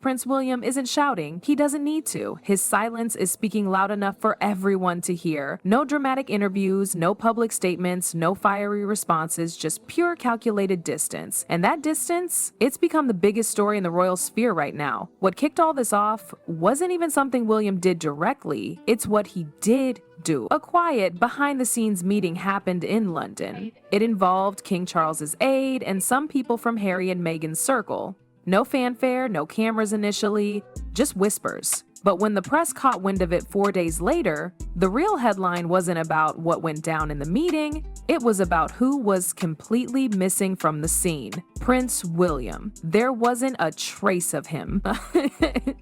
Prince William isn't shouting. He doesn't need to. His silence is speaking loud enough for everyone to hear. No dramatic interviews, no public statements, no fiery responses, just pure calculated distance. And that distance, it's become the biggest story in the royal sphere right now. What kicked all this off wasn't even something William did directly. It's what he did do. A quiet, behind-the-scenes meeting happened in London. It involved King Charles's aide and some people from Harry and Meghan's circle. No fanfare, no cameras initially, just whispers. But when the press caught wind of it 4 days later, the real headline wasn't about what went down in the meeting, it was about who was completely missing from the scene. Prince William. There wasn't a trace of him.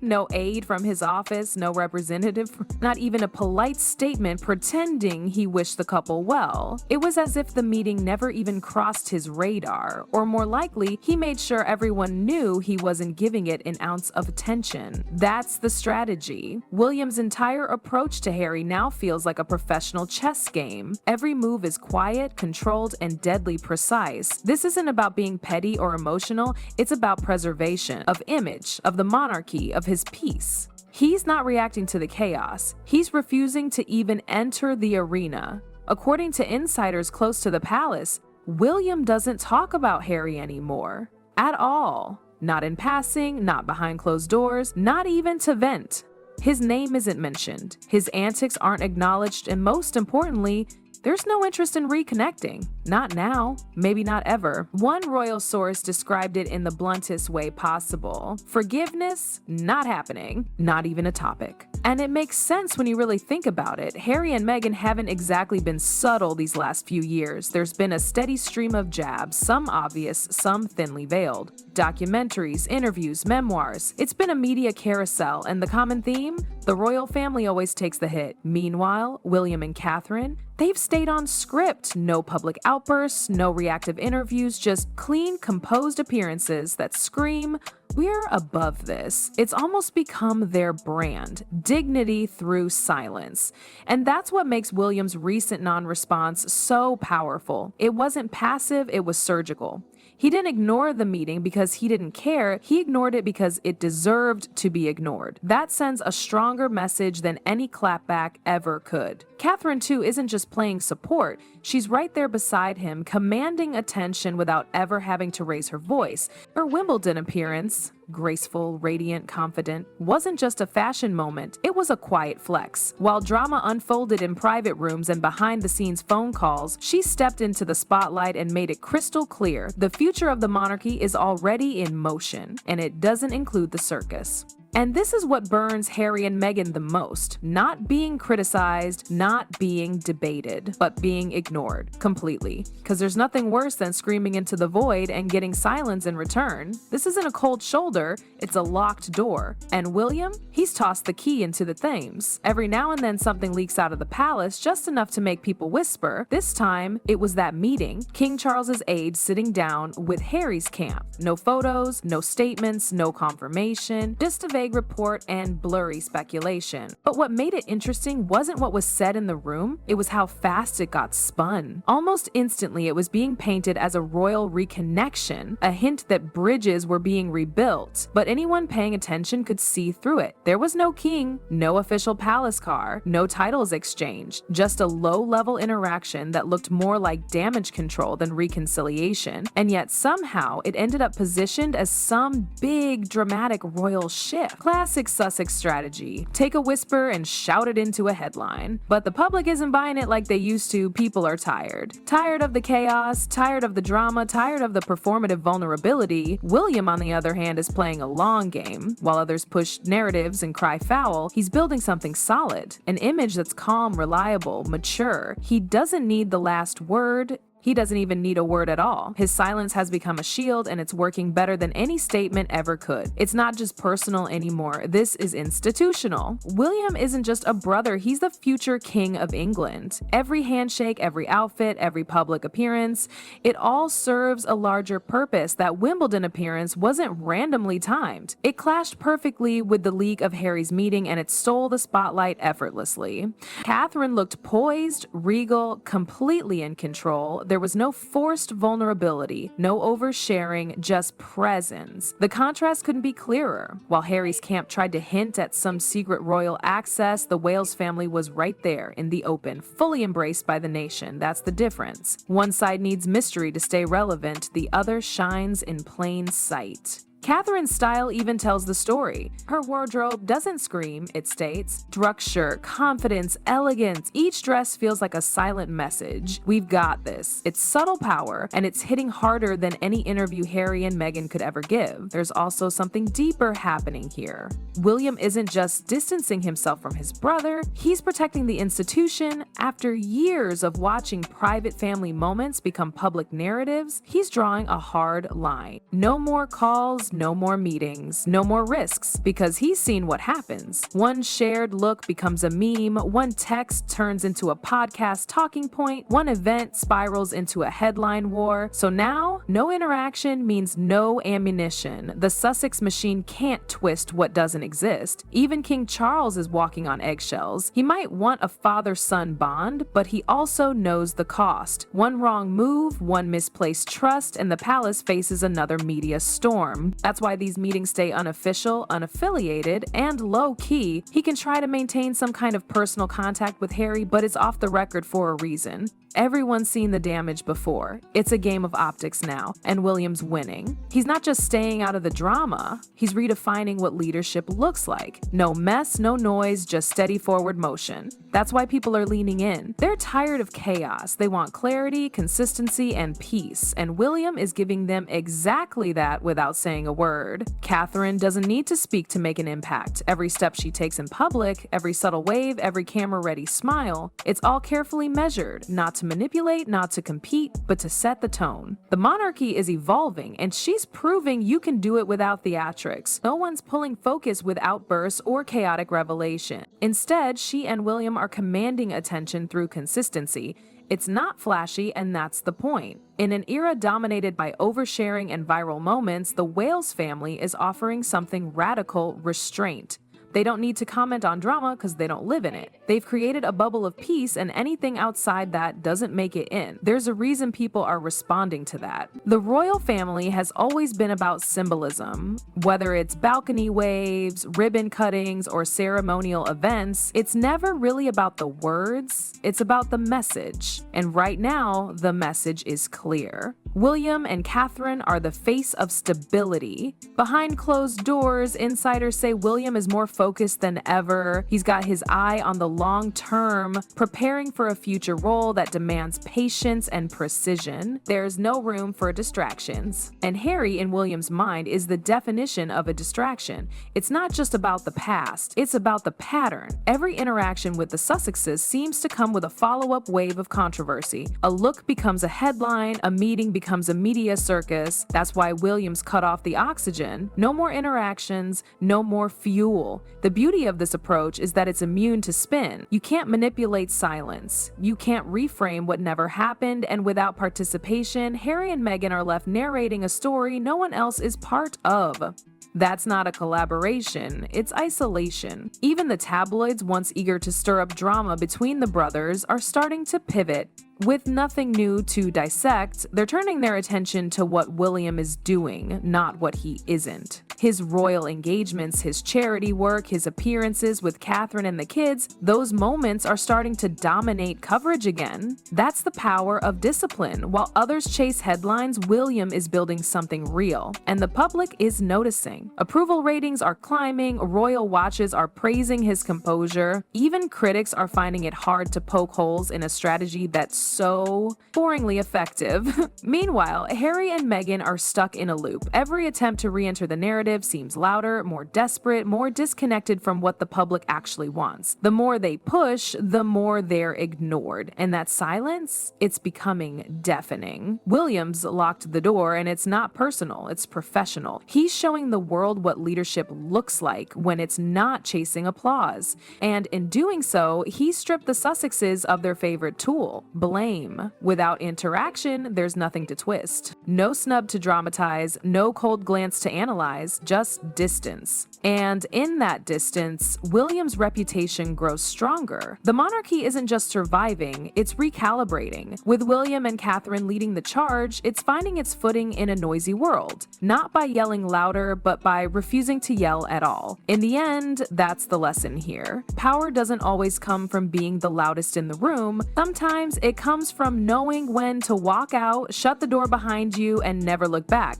No aide from his office, no representative, not even a polite statement pretending he wished the couple well. It was as if the meeting never even crossed his radar, or more likely, he made sure everyone knew he wasn't giving it an ounce of attention. That's the strategy. William's entire approach to Harry now feels like a professional chess game. Every move is quiet, controlled, and deadly precise. This isn't about being petty or emotional, it's about preservation of image, of the monarchy, of his peace. He's not reacting to the chaos. He's refusing to even enter the arena. According to insiders close to the palace, William doesn't talk about Harry anymore. At all. Not in passing, not behind closed doors, not even to vent. His name isn't mentioned, his antics aren't acknowledged, and most importantly, there's no interest in reconnecting. Not now, maybe not ever. One royal source described it in the bluntest way possible. Forgiveness, not happening, not even a topic. And it makes sense when you really think about it. Harry and Meghan haven't exactly been subtle these last few years. There's been a steady stream of jabs, some obvious, some thinly veiled. Documentaries, interviews, memoirs. It's been a media carousel, and the common theme? The royal family always takes the hit. Meanwhile, William and Catherine, they've stayed on script. No public outbursts, no reactive interviews, just clean, composed appearances that scream, we're above this. It's almost become their brand, dignity through silence. And that's what makes William's recent non-response so powerful. It wasn't passive, it was surgical. He didn't ignore the meeting because he didn't care, he ignored it because it deserved to be ignored. That sends a stronger message than any clapback ever could. Catherine, too, isn't just playing support. She's right there beside him, commanding attention without ever having to raise her voice. Her Wimbledon appearance, graceful, radiant, confident, wasn't just a fashion moment, it was a quiet flex. While drama unfolded in private rooms and behind-the-scenes phone calls, she stepped into the spotlight and made it crystal clear the future of the monarchy is already in motion, and it doesn't include the circus. And this is what burns Harry and Meghan the most. Not being criticized, not being debated, but being ignored completely. Because there's nothing worse than screaming into the void and getting silence in return. This isn't a cold shoulder, it's a locked door. And William, he's tossed the key into the Thames. Every now and then something leaks out of the palace, just enough to make people whisper. This time, it was that meeting. King Charles's aide sitting down with Harry's camp. No photos, no statements, no confirmation, just a vague report and blurry speculation. But what made it interesting wasn't what was said in the room, it was how fast it got spun. Almost instantly, it was being painted as a royal reconnection, a hint that bridges were being rebuilt. But anyone paying attention could see through it. There was no king, no official palace car, no titles exchanged, just a low-level interaction that looked more like damage control than reconciliation. And yet somehow it ended up positioned as some big dramatic royal shift. Classic Sussex strategy. Take a whisper and shout it into a headline. But the public isn't buying it like they used to. People are tired. Tired of the chaos, tired of the drama, tired of the performative vulnerability. William, on the other hand, is playing a long game. While others push narratives and cry foul, he's building something solid. An image that's calm, reliable, mature. He doesn't need the last word. He doesn't even need a word at all. His silence has become a shield, and it's working better than any statement ever could. It's not just personal anymore, this is institutional. William isn't just a brother, he's the future king of England. Every handshake, every outfit, every public appearance, it all serves a larger purpose. That Wimbledon appearance wasn't randomly timed. It clashed perfectly with the leak of Harry's meeting, and it stole the spotlight effortlessly. Catherine looked poised, regal, completely in control. There was no forced vulnerability, no oversharing, just presence. The contrast couldn't be clearer. While Harry's camp tried to hint at some secret royal access, the Wales family was right there in the open, fully embraced by the nation. That's the difference. One side needs mystery to stay relevant, the other shines in plain sight. Catherine's style even tells the story. Her wardrobe doesn't scream, it states. Structure, confidence, elegance, each dress feels like a silent message. We've got this. It's subtle power, and it's hitting harder than any interview Harry and Meghan could ever give. There's also something deeper happening here. William isn't just distancing himself from his brother, he's protecting the institution. After years of watching private family moments become public narratives, he's drawing a hard line. No more calls, no more meetings, no more risks, because he's seen what happens. One shared look becomes a meme, one text turns into a podcast talking point, one event spirals into a headline war. So now, no interaction means no ammunition. The Sussex machine can't twist what doesn't exist. Even King Charles is walking on eggshells. He might want a father-son bond, but he also knows the cost. One wrong move, one misplaced trust, and the palace faces another media storm. That's why these meetings stay unofficial, unaffiliated, and low-key. He can try to maintain some kind of personal contact with Harry, but it's off the record for a reason. Everyone's seen the damage before. It's a game of optics now, and William's winning. He's not just staying out of the drama, he's redefining what leadership looks like. No mess, no noise, just steady forward motion. That's why people are leaning in. They're tired of chaos. They want clarity, consistency, and peace, and William is giving them exactly that without saying a word. Catherine doesn't need to speak to make an impact. Every step she takes in public, every subtle wave, every camera-ready smile, it's all carefully measured, not to manipulate, not to compete, but to set the tone. The monarchy is evolving, and she's proving you can do it without theatrics. No one's pulling focus with outbursts or chaotic revelation. Instead, she and William are commanding attention through consistency. It's not flashy, and that's the point. In an era dominated by oversharing and viral moments, the Wales family is offering something radical: restraint. They don't need to comment on drama because they don't live in it. They've created a bubble of peace, and anything outside that doesn't make it in. There's a reason people are responding to that. The royal family has always been about symbolism. Whether it's balcony waves, ribbon cuttings, or ceremonial events, it's never really about the words, it's about the message. And right now, the message is clear. William and Catherine are the face of stability. Behind closed doors, insiders say William is more focused than ever. He's got his eye on the long term, preparing for a future role that demands patience and precision. There's no room for distractions. And Harry, in William's mind, is the definition of a distraction. It's not just about the past, it's about the pattern. Every interaction with the Sussexes seems to come with a follow-up wave of controversy. A look becomes a headline, a meeting becomes a media circus. That's why William's cut off the oxygen. No more interactions, no more fuel. The beauty of this approach is that it's immune to spin. You can't manipulate silence. You can't reframe what never happened, and without participation, Harry and Meghan are left narrating a story no one else is part of. That's not a collaboration, it's isolation. Even the tabloids, once eager to stir up drama between the brothers, are starting to pivot. With nothing new to dissect, they're turning their attention to what William is doing, not what he isn't. His royal engagements, his charity work, his appearances with Catherine and the kids, those moments are starting to dominate coverage again. That's the power of discipline. While others chase headlines, William is building something real, and the public is noticing. Approval ratings are climbing, royal watches are praising his composure. Even critics are finding it hard to poke holes in a strategy that's so boringly effective. Meanwhile, Harry and Meghan are stuck in a loop. Every attempt to re-enter the narrative seems louder, more desperate, more disconnected from what the public actually wants. The more they push, the more they're ignored. And that silence, it's becoming deafening. Williams locked the door, and it's not personal, it's professional. He's showing the world what leadership looks like when it's not chasing applause. And in doing so, he stripped the Sussexes of their favorite tool, flame. Without interaction, there's nothing to twist. No snub to dramatize, no cold glance to analyze, just distance. And in that distance, William's reputation grows stronger. The monarchy isn't just surviving, it's recalibrating. With William and Catherine leading the charge, it's finding its footing in a noisy world. Not by yelling louder, but by refusing to yell at all. In the end, that's the lesson here. Power doesn't always come from being the loudest in the room. Sometimes it comes from knowing when to walk out, shut the door behind you, and never look back.